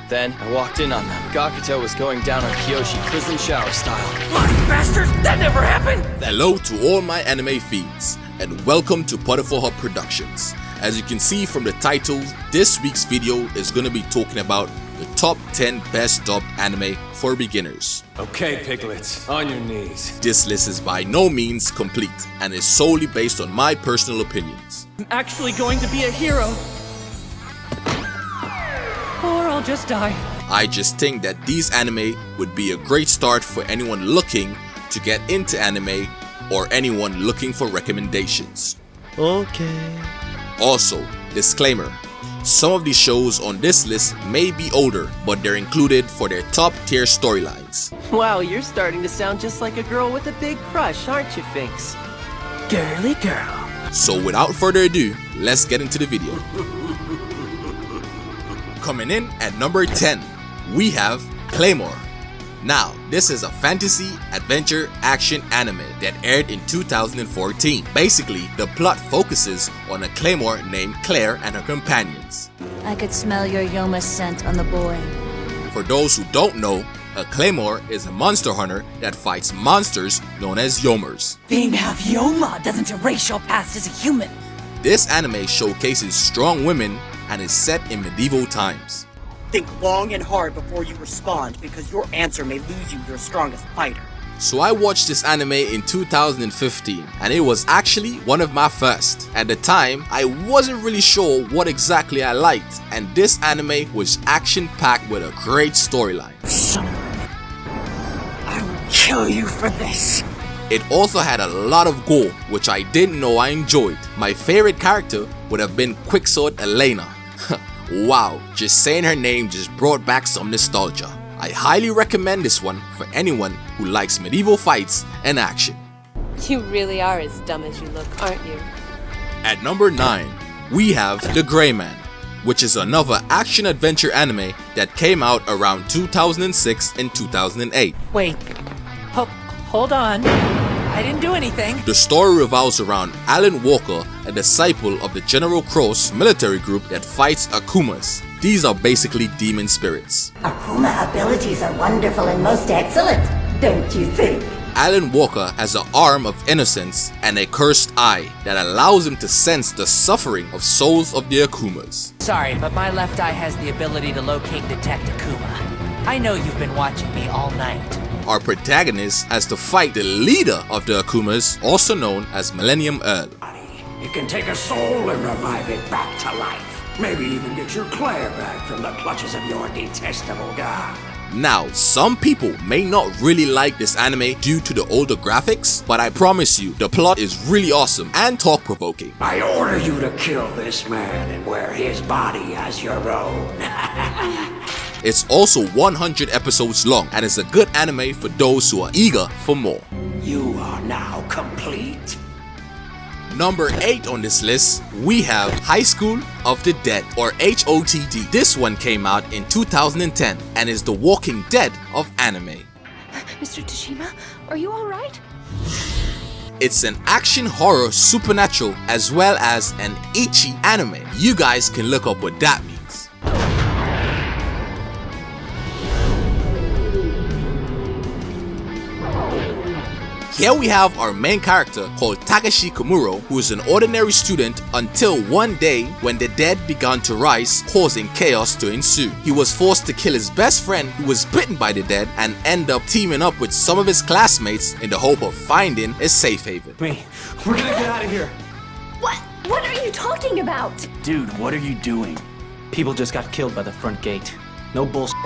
Then I walked in on them. Gakuto was going down on Kyoshi prison shower style. Bloody bastards! That never happened! Hello to all my anime fiends, and welcome to PotophorHub Productions. As you can see from the title, this week's video is going to be talking about the top 10 best dubbed anime for beginners. Okay, piglets, on your knees. This list is by no means complete and is solely based on my personal opinions. I'm actually going to be a hero. Or I'll just die. I just think that these anime would be a great start for anyone looking to get into anime or anyone looking for recommendations. Okay. Also, disclaimer, some of these shows on this list may be older, but they're included for their top tier storylines. Wow, you're starting to sound just like a girl with a big crush, aren't you, Finks? Girly girl. So without further ado, let's get into the video. Coming in at number 10, we have Claymore. Now, this is a fantasy, adventure, action anime that aired in 2014. Basically, the plot focuses on a Claymore named Claire and her companions. I could smell your Yoma scent on the boy. For those who don't know, a Claymore is a monster hunter that fights monsters known as Yomers. Being half Yoma doesn't erase your past as a human. This anime showcases strong women and is set in medieval times. Think long and hard before you respond, because your answer may lose you your strongest fighter. So I watched this anime in 2015 and it was actually one of my first. At the time, I wasn't really sure what exactly I liked, and this anime was action-packed with a great storyline. Son of a... I will kill you for this. It also had a lot of gore, which I didn't know I enjoyed. My favorite character would have been Quicksword Elena. Wow, just saying her name just brought back some nostalgia. I highly recommend this one for anyone who likes medieval fights and action. You really are as dumb as you look, aren't you? At number 9, we have The Gray Man, which is another action-adventure anime that came out around 2006 and 2008. Wait, hold on. I didn't do anything. The story revolves around Alan Walker, a disciple of the General Cross military group that fights Akumas. These are basically demon spirits. Akuma abilities are wonderful and most excellent, don't you think? Alan Walker has an arm of innocence and a cursed eye that allows him to sense the suffering of souls of the Akumas. Sorry, but my left eye has the ability to locate and detect Akuma. I know you've been watching me all night. Our protagonist has to fight the leader of the Akumas, also known as Millennium Earl. You can take a soul and revive it back to life. Maybe even get your Claire back from the clutches of your detestable god. Now, some people may not really like this anime due to the older graphics, but I promise you, the plot is really awesome and thought-provoking. I order you to kill this man and wear his body as your own. It's also 100 episodes long and is a good anime for those who are eager for more. You are now complete. Number 8 on this list, we have High School of the Dead, or HOTD. This one came out in 2010 and is the Walking Dead of anime. Mr. Tashima, are you alright? It's an action horror supernatural as well as an ecchi anime. You guys can look up what that means. Here we have our main character called Takashi Komuro, who is an ordinary student until one day when the dead began to rise, causing chaos to ensue. He was forced to kill his best friend who was bitten by the dead and end up teaming up with some of his classmates in the hope of finding a safe haven. We're gonna get out of here. What are you talking about? Dude, what are you doing? People just got killed by the front gate. No bullshit.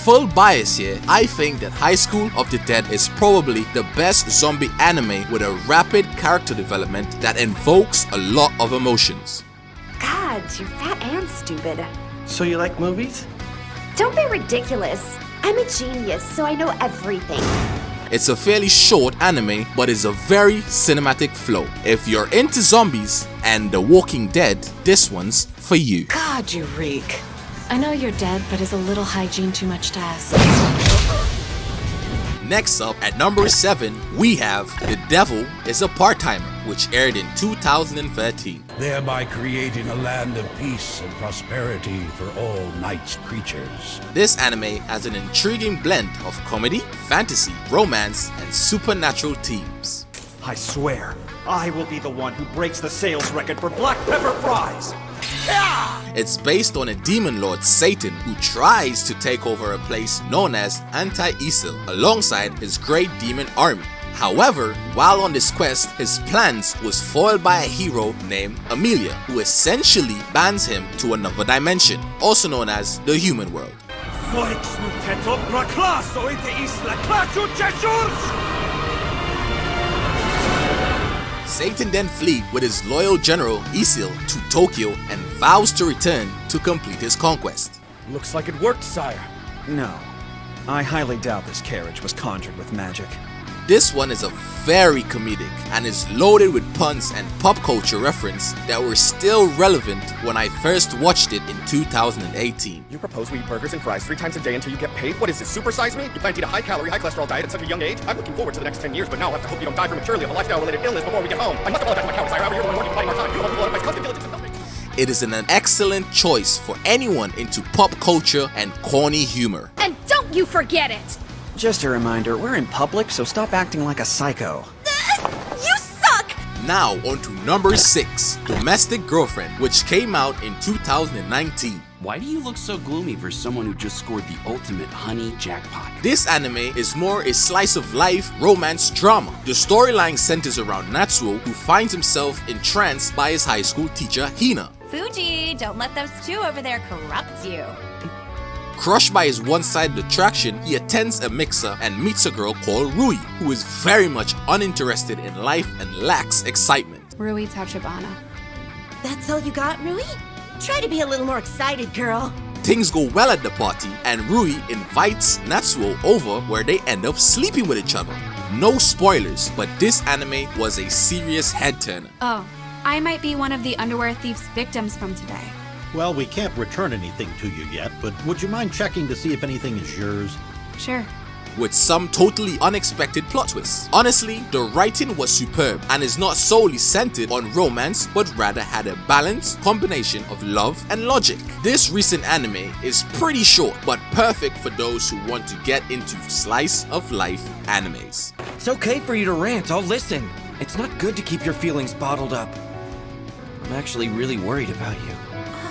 Full bias here, I think that High School of the Dead is probably the best zombie anime with a rapid character development that invokes a lot of emotions. God, you're fat and stupid. So you like movies? Don't be ridiculous. I'm a genius, so I know everything. It's a fairly short anime, but it's a very cinematic flow. If you're into zombies and The Walking Dead, this one's for you. God, you reek. I know you're dead, but is a little hygiene too much to ask? Next up, at number 7, we have The Devil is a Part-Timer, which aired in 2013. Thereby creating a land of peace and prosperity for all night's creatures. This anime has an intriguing blend of comedy, fantasy, romance, and supernatural themes. I swear, I will be the one who breaks the sales record for black pepper fries! It's based on a demon lord, Satan, who tries to take over a place known as Anti-Isil alongside his great demon army. However, while on this quest, his plans was foiled by a hero named Amelia, who essentially bans him to another dimension, also known as the human world. Satan then flees with his loyal general Isil to Tokyo and vows to return to complete his conquest. Looks like it worked, sire. No, I highly doubt this carriage was conjured with magic. This one is a very comedic and is loaded with puns and pop culture reference that were still relevant when I first watched it in 2018. You propose we eat burgers and fries 3 times a day until you get paid? What is this, supersize me? You plan to eat a high-calorie, high-cholesterol diet at such a young age? I'm looking forward to the next 10 years, but now I have to hope you don't die prematurely of a lifestyle-related illness before we get home. I must apologize to my counter, sire. However, you're the one who's buying our time. You don't want to constant diligence and nothing. It is an excellent choice for anyone into pop culture and corny humor. And don't you forget it! Just a reminder, we're in public, so stop acting like a psycho. You suck! Now on to number 6, Domestic Girlfriend, which came out in 2019. Why do you look so gloomy for someone who just scored the ultimate honey jackpot? This anime is more a slice of life romance drama. The storyline centers around Natsuo, who finds himself entranced by his high school teacher Hina. Fuji, don't let those two over there corrupt you. Crushed by his one-sided attraction, he attends a mixer and meets a girl called Rui, who is very much uninterested in life and lacks excitement. Rui Tachibana. That's all you got, Rui? Try to be a little more excited, girl. Things go well at the party, and Rui invites Natsuo over where they end up sleeping with each other. No spoilers, but this anime was a serious head-turner. Oh, I might be one of the underwear thief's victims from today. Well, we can't return anything to you yet, but would you mind checking to see if anything is yours? Sure. With some totally unexpected plot twists. Honestly, the writing was superb and is not solely centered on romance, but rather had a balanced combination of love and logic. This recent anime is pretty short, but perfect for those who want to get into slice of life animes. It's okay for you to rant, I'll listen. It's not good to keep your feelings bottled up. I'm actually really worried about you.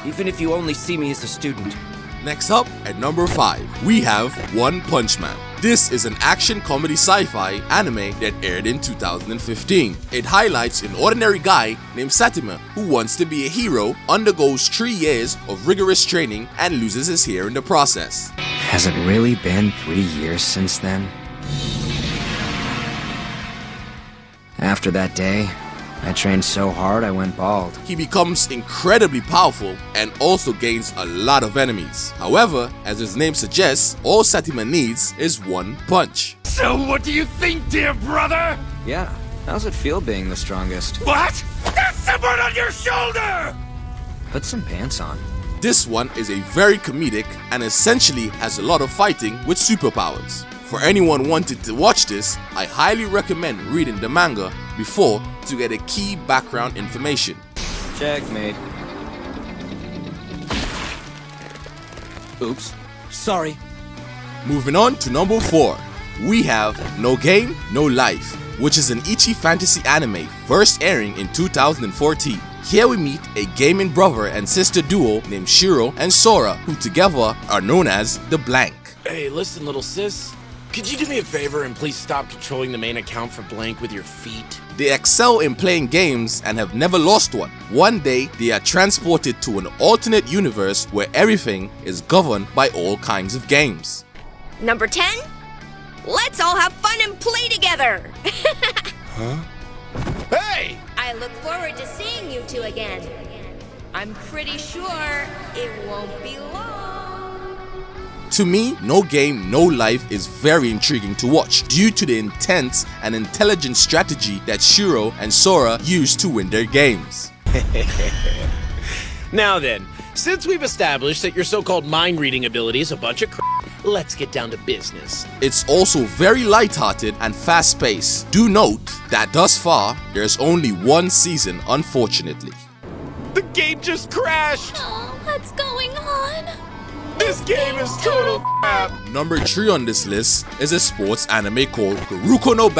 Even if you only see me as a student. Next up, at number 5, we have One Punch Man. This is an action comedy sci-fi anime that aired in 2015. It highlights an ordinary guy named Satima who wants to be a hero, undergoes 3 years of rigorous training, and loses his hair in the process. Has it really been 3 years since then? After that day, I trained so hard I went bald. He becomes incredibly powerful and also gains a lot of enemies. However, as his name suggests, all Satima needs is one punch. So what do you think, dear brother? Yeah, how's it feel being the strongest? What? There's someone on your shoulder! Put some pants on. This one is a very comedic and essentially has a lot of fighting with superpowers. For anyone wanting to watch this, I highly recommend reading the manga before to get a key background information. Checkmate. Oops. Sorry. Moving on to number 4, we have No Game, No Life, which is an ichi fantasy anime first airing in 2014. Here we meet a gaming brother and sister duo named Shiro and Sora, who together are known as the Blank. Hey, listen, little sis. Could you do me a favor and please stop controlling the main account for Blank with your feet? They excel in playing games and have never lost one. One day, they are transported to an alternate universe where everything is governed by all kinds of games. Number 10? Let's all have fun and play together! Huh? Hey! I look forward to seeing you two again. I'm pretty sure it won't be long. To me, No Game, No Life is very intriguing to watch due to the intense and intelligent strategy that Shiro and Sora use to win their games. Now then, since we've established that your so-called mind-reading ability is a bunch of crap, let's get down to business. It's also very lighthearted and fast-paced. Do note that thus far, there's only one season, unfortunately. The game just crashed! Oh, what's going on? This game is total crap! Number 3 on this list is a sports anime called Kuroko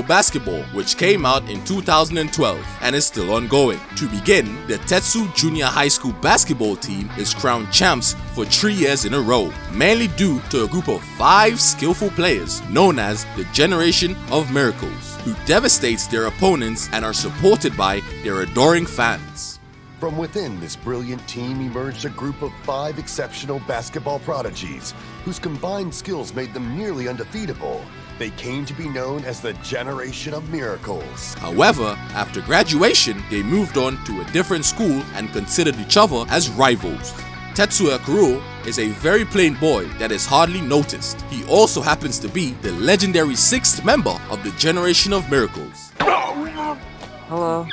Basketball, which came out in 2012 and is still ongoing. To begin, the Tetsu Junior High School basketball team is crowned champs for 3 years in a row, mainly due to a group of 5 skillful players known as the Generation of Miracles, who devastates their opponents and are supported by their adoring fans. From within this brilliant team emerged a group of 5 exceptional basketball prodigies, whose combined skills made them nearly undefeatable. They came to be known as the Generation of Miracles. However, after graduation, they moved on to a different school and considered each other as rivals. Tetsuya Kuro is a very plain boy that is hardly noticed. He also happens to be the legendary 6th member of the Generation of Miracles. Hello.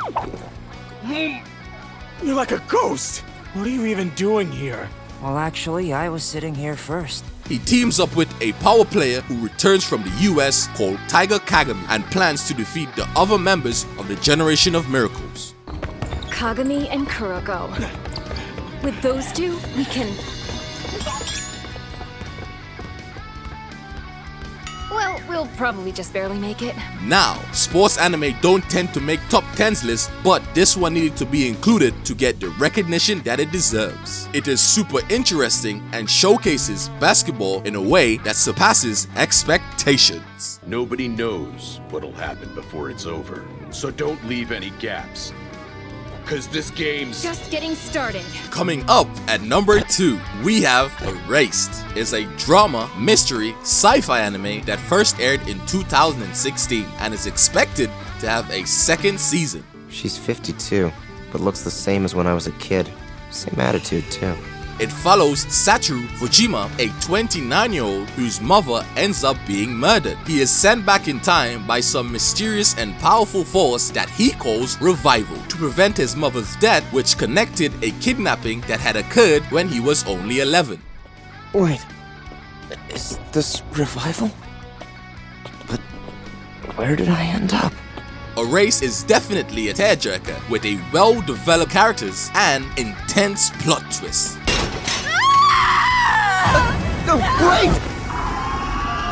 You're like a ghost! What are you even doing here? Well, actually, I was sitting here first. He teams up with a power player who returns from the US called Tiger Kagami and plans to defeat the other members of the Generation of Miracles. Kagami and Kuroko. With those two, we can... Well, we'll probably just barely make it. Now, sports anime don't tend to make top 10s lists, but this one needed to be included to get the recognition that it deserves. It is super interesting and showcases basketball in a way that surpasses expectations. Nobody knows what'll happen before it's over, so don't leave any gaps. Cause this game's just getting started. Coming up at number 2, we have Erased. It's a drama, mystery, sci-fi anime that first aired in 2016 and is expected to have a 2nd season. She's 52, but looks the same as when I was a kid. Same attitude too. It follows Satoru Fujima, a 29-year-old whose mother ends up being murdered. He is sent back in time by some mysterious and powerful force that he calls Revival to prevent his mother's death, which connected a kidnapping that had occurred when he was only 11. Wait, is this Revival? But where did I end up? Erased is definitely a tearjerker with a well-developed characters and intense plot twists. No, wait!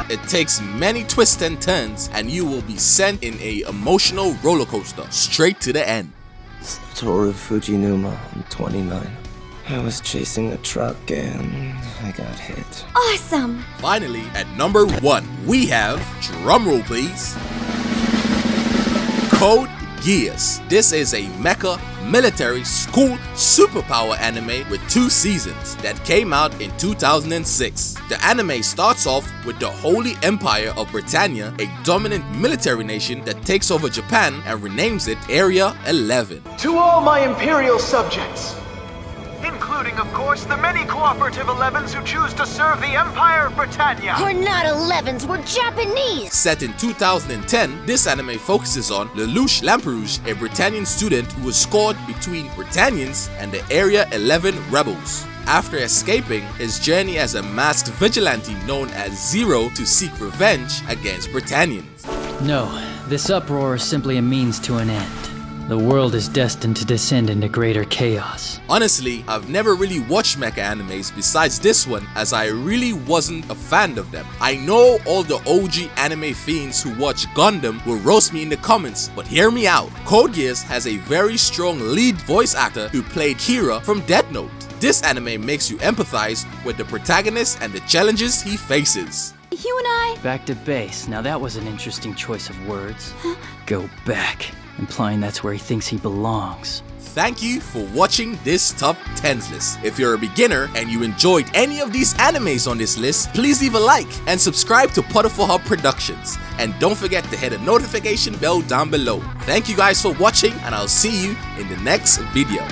It takes many twists and turns, and you will be sent in a emotional roller coaster straight to the end. Satoru Fujinuma, I'm 29. I was chasing a truck and I got hit. Awesome! Finally, at number 1, we have, drumroll please, Code Geass. This is a mecha military school superpower anime with 2 seasons that came out in 2006. The anime starts off with the Holy Empire of Britannia, a dominant military nation that takes over Japan and renames it Area 11. To all my Imperial subjects, including, of course, the many cooperative 11s who choose to serve the Empire of Britannia. We're not 11s, we're Japanese! Set in 2010, this anime focuses on Lelouch Lamperouge, a Britannian student who was scored between Britannians and the Area 11 rebels. After escaping, his journey as a masked vigilante known as Zero to seek revenge against Britannians. No, this uproar is simply a means to an end. The world is destined to descend into greater chaos. Honestly, I've never really watched mecha animes besides this one, as I really wasn't a fan of them. I know all the OG anime fiends who watch Gundam will roast me in the comments, but hear me out. Code Geass has a very strong lead voice actor who played Kira from Death Note. This anime makes you empathize with the protagonist and the challenges he faces. You and I... Back to base. Now that was an interesting choice of words. Go back. Implying that's where he thinks he belongs. Thank you for watching this top 10s list. If you're a beginner and you enjoyed any of these animes on this list, please leave a like and subscribe to PotophorHub Productions. And don't forget to hit the notification bell down below. Thank you guys for watching, and I'll see you in the next video.